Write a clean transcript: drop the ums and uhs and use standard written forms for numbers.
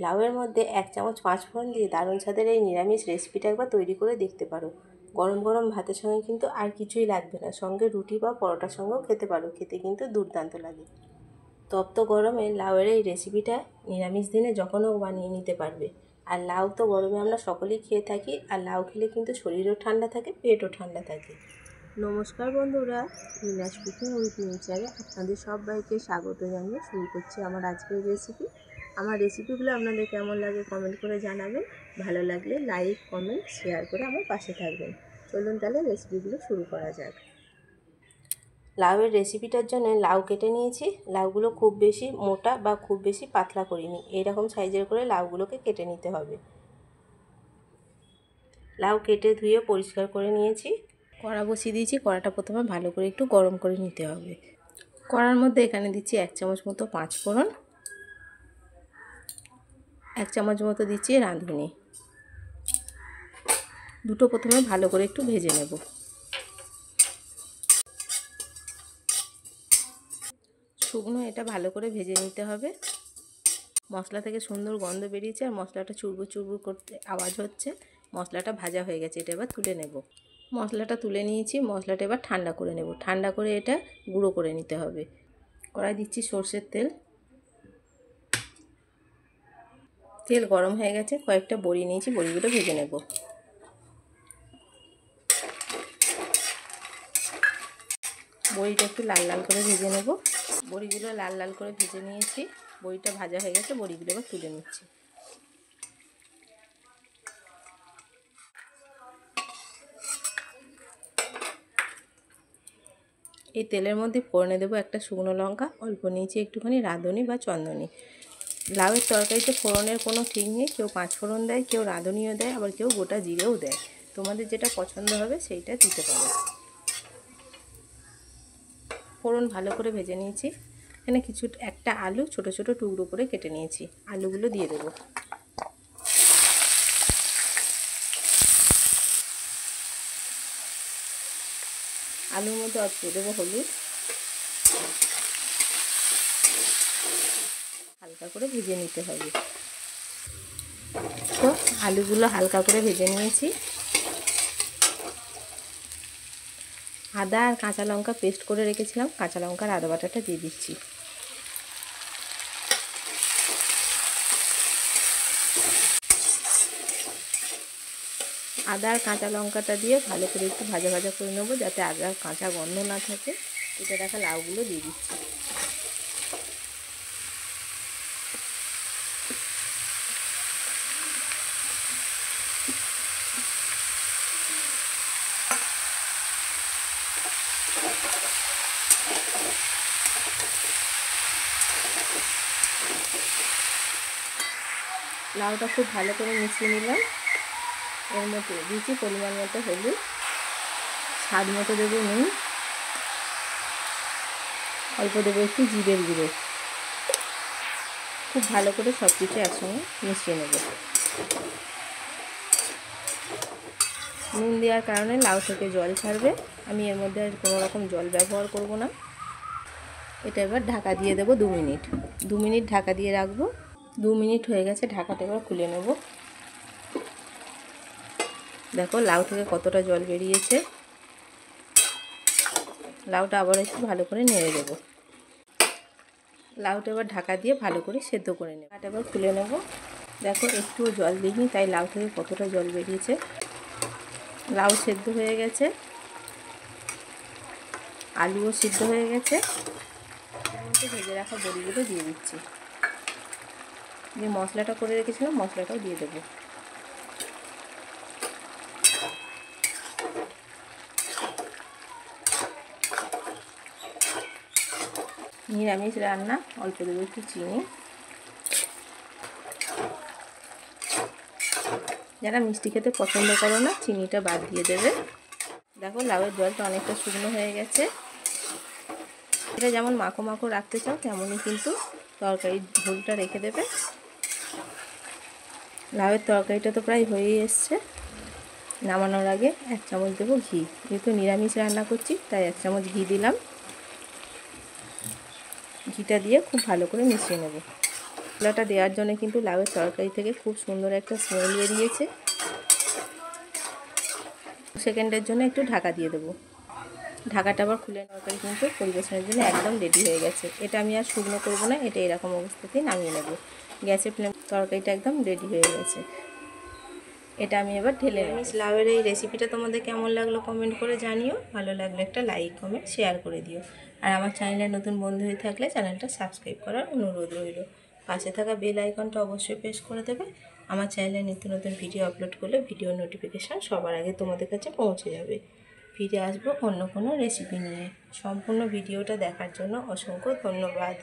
লাউয়ের মধ্যে 1 চামচ 5 ফোড়ন দিয়ে দারুণ স্বাদের এই নিরামিষ রেসিপিটা একবার তৈরি করে দেখতে পারো। গরম গরম ভাতের সঙ্গে কিন্তু আর কিছুই লাগবে না, সঙ্গে রুটি বা পরোটার সঙ্গেও খেতে পারো, খেতে কিন্তু দুর্দান্ত লাগে। তপ্ত গরমে লাউয়ের এই রেসিপিটা নিরামিষ দিনে যখনও বানিয়ে নিতে পারবে। আর লাউ তো গরমে আমরা সকলেই খেয়ে থাকি, আর লাউ খেলে কিন্তু শরীরও ঠান্ডা থাকে, পেটও ঠান্ডা থাকে। নমস্কার বন্ধুরা, নীলাস কুকিং উইথ নেচারে আপনাদের সবাইকে স্বাগত জানিয়ে শুরু করছি আমার আজকের রেসিপি। আমার রেসিপিগুলো আপনাদের কেমন লাগে কমেন্ট করে জানাবেন। ভালো লাগলে লাইক, কমেন্ট, শেয়ার করে আমার পাশে থাকবেন। চলুন তাহলে রেসিপিগুলো শুরু করা যাক। লাউয়ের রেসিপিটার জন্য লাউ কেটে নিয়েছি। লাউগুলো খুব বেশি মোটা বা খুব বেশি পাতলা করিনি, এইরকম সাইজের করে লাউগুলোকে কেটে নিতে হবে। লাউ কেটে ধুয়ে পরিষ্কার করে নিয়েছি। কড়া বসিয়ে দিয়েছি। কড়াটা প্রথমে ভালো করে একটু গরম করে নিতে হবে। কড়ার মধ্যে এখানে দিচ্ছি 1 চামচ মতো 5 ফোড়ন, 1 চামচ মতো দিচ্ছি রাঁধুনি। দুটো প্রথমে ভালো করে একটু ভেজে নেব। শুকনো এটা ভালো করে ভেজে নিতে হবে। মশলা থেকে সুন্দর গন্ধ বেরিয়েছে আর মশলাটা চুরবুর চুরবুর করতে আওয়াজ হচ্ছে। মশলাটা ভাজা হয়ে গেছে, এটা এবার তুলে নেব। মশলাটা তুলে নিয়েছি। মশলাটা এবার ঠান্ডা করে নেব। ঠান্ডা করে এটা গুঁড়ো করে নিতে হবে। কড়াই দিচ্ছি সর্ষের তেল। তেল গরম হয়ে গেছে, কয়েকটা বড়ি নিয়েছি, বড়িগুলো ভেজে নেব। বড়িটা একটু লাল লাল করে ভেজে নেব। বড়িগুলো লাল লাল করে ভেজে নিয়েছি। বড়িটা ভাজা হয়ে গেছে, বড়িগুলো এবার তুলে নিচ্ছি। এই তেলের মধ্যে ফোড়নে দেবো একটা শুকনো লঙ্কা, অল্প নিয়েছি একটুখানি রাঁধুনি বা চন্দনী। লাউয়ের তরকারিতে ফোড়নের কোনো ঠিক নেই, কেউ 5 ফোড়ন দেয়, কেউ রাঁধুনিও দেয়, আবার কেউ গোটা জিরেও দেয়। তোমাদের যেটা পছন্দ হবে সেইটা দিতে পারো। ফোড়ন ভালো করে ভেজে নিয়েছি। এখানে একটা আলু ছোট ছোট টুকরো করে কেটে নিয়েছি, আলুগুলো দিয়ে দেবো। আলুর মধ্যে অল্প দেবো হলুদ, হালকা করে ভেজে নিতে হবে। তো আলুগুলো হালকা করে ভেজে নিয়েছি। আদা আর কাঁচা লঙ্কা পেস্ট করে রেখেছিলাম, কাঁচা লঙ্কার আদা বাটাটা দিয়ে দিচ্ছি। আদা আর কাঁচা লঙ্কাটা দিয়ে ভালো করে একটু ভাজা ভাজা করে নেবো, যাতে আদার কাঁচা গন্ধ না থাকে। কেটে রাখা লাউগুলো দিয়ে দিচ্ছি। লাউটা খুব ভালো করে মিশিয়ে নিলাম। এর মধ্যে দিচ্ছি পরিমাণ মতো হলুদ, স্বাদ মতো দেবো নুন, অল্প দেবো একটু জিরের গুঁড়ো। খুব ভালো করে সব কিছু একসঙ্গে মিশিয়ে নেব। নুন দেওয়ার কারণে লাউ থেকে জল ছাড়বে। আমি এর মধ্যে আর কোনো রকম জল ব্যবহার করব না। এটা এবার ঢাকা দিয়ে দেবো 2 মিনিট। 2 মিনিট ঢাকা দিয়ে রাখবো। 2 মিনিট হয়ে গেছে, ঢাকাটা এবার খুলে নেব। দেখো লাউ থেকে কতটা জল বেরিয়েছে। লাউটা আবার একটু ভালো করে নেড়ে দেবো। লাউটা এবার ঢাকা দিয়ে ভালো করে সেদ্ধ করে নেব। ঢাকাটা এবার খুলে নেব। দেখো একটুও জল দিইনি, তাই লাউ থেকে কতটা জল বেরিয়েছে। লাউ সেদ্ধ হয়ে গেছে, আলুও সিদ্ধ হয়ে গেছে। এর মধ্যে ভেজে রাখা বড়িগুলো দিয়ে দিচ্ছি। যে মশলাটা করে রেখেছিলাম মশলাটাও দিয়ে দেবো। নিরামিষ রান্না, অল্প দেবো একটু চিনি। যারা মিষ্টি খেতে পছন্দ করো না, চিনিটা বাদ দিয়ে দেবে। দেখো লাউয়ের জলটা অনেকটা শুকনো হয়ে গেছে। এটা যেমন মাখো মাখো রাখতে চাও তেমনই কিন্তু তরকারির ঝোলটা রেখে দেবে। লাউয়ের তরকারিটা তো প্রায় হয়েই এসছে। নামানোর আগে 1 চামচ দেবো ঘি। যেহেতু নিরামিষ রান্না করছি তাই 1 চামচ ঘি দিলাম। ঘিটা দিয়ে খুব ভালো করে মিশিয়ে নেব। মশলাটা দেওয়ার জন্য কিন্তু লাউয়ের তরকারি থেকে খুব সুন্দর একটা স্মেল বেরিয়েছে। সেকেন্ডের জন্য একটু ঢাকা দিয়ে দেবো। ঢাকাটা আবার খুলে তরকারি কিন্তু পরিবেশনের জন্য একদম রেডি হয়ে গেছে। এটা আমি আর শুকনো করবো না, এটা এরকম অবস্থাতেই নামিয়ে নেব। গ্যাসের ফ্লেম, তরকারিটা একদম রেডি হয়ে গেছে। এটা আমি এবার ঢেলে নেব। লাউয়ের এই রেসিপিটা তোমাদের কেমন লাগলো কমেন্ট করে জানিও। ভালো লাগলে একটা লাইক কমেন্ট শেয়ার করে দিও। আর আমার চ্যানেলে নতুন বন্ধু হয়ে থাকলে চ্যানেলটা সাবস্ক্রাইব করার অনুরোধ রইল। পাশে থাকা বেল আইকনটা অবশ্যই প্রেস করে দেবে। আমার চ্যানেলে নিত্য নতুন ভিডিও আপলোড করলে ভিডিও নোটিফিকেশান সবার আগে তোমাদের কাছে পৌঁছে যাবে। ফিরে আসবো অন্য কোনো রেসিপি নিয়ে। সম্পূর্ণ ভিডিওটা দেখার জন্য অসংখ্য ধন্যবাদ।